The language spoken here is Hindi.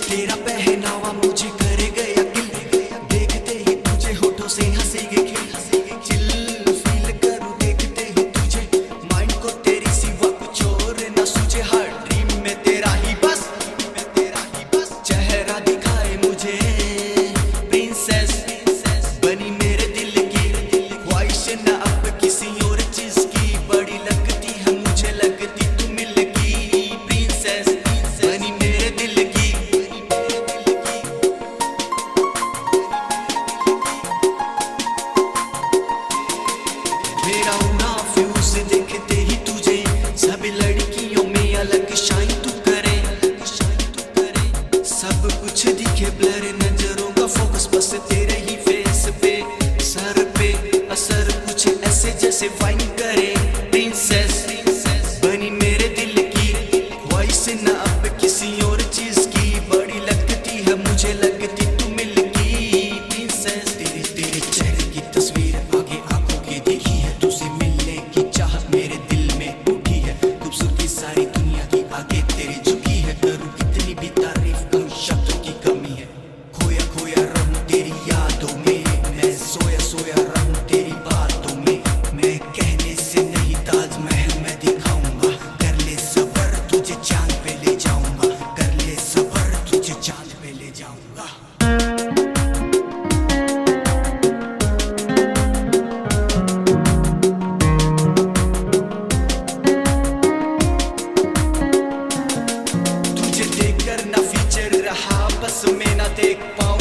तेरा पहनावा मुझे कर गया किल, देखते ही तुझे होठों से हंसेगे खिल, चिल फील करूं देखते ही तुझे, माइंड को तेरी सिवा कुछ और ना सूझे, हर ड्रीम में तेरा ही बस चेहरा दिखाए मुझे प्रिंसेस, बनी मेरे दिल की ख्वाहिश ना अब किसी और चीज की, बड़ी लगती है मुझे लगती तू मिल की प्रिंसेस, बनी मेरे दिल की। मेरा उड़ा फ्यूज देखते ही तुझे सभी लड़कियों में अलग शाइन तू करे, सब कुछ दिखे ब्लर नजरों का फोकस बस तेरे ही फेस पे, सर पे असर कुछ ऐसे जैसे वाइन करे प्रिंसेस, बनी मेरे दिल की ख्वाहिश ना अब किसी और चीज की, बड़ी लगती है मुझे लगती तू मिल की प्रिंसेस, तेरे तेरे चेहरे की तस्वीर आगे आंखों की देखी है, तुझसे मिलने की चाहत मेरे दिल में उठी है, खूबसूरती सारी दुनिया की आगे तेरी झुकी है, करूं कितनी भी तारीफ कम शब्दों की कमी है, खोया खोया रहूं तेरी यादों में, मैं सोया सोया रहूं तेरी बातों में, मैं कहने से नहीं ताजमहल मैं दिखाऊंगा, कर ले सबर तुझे चांद पे ले जाऊंगा, कर ले सबर तुझे चांद पे ले जाऊंगा। तुझे देखकर ना फीचर रहा बस मैं ना देख पाऊं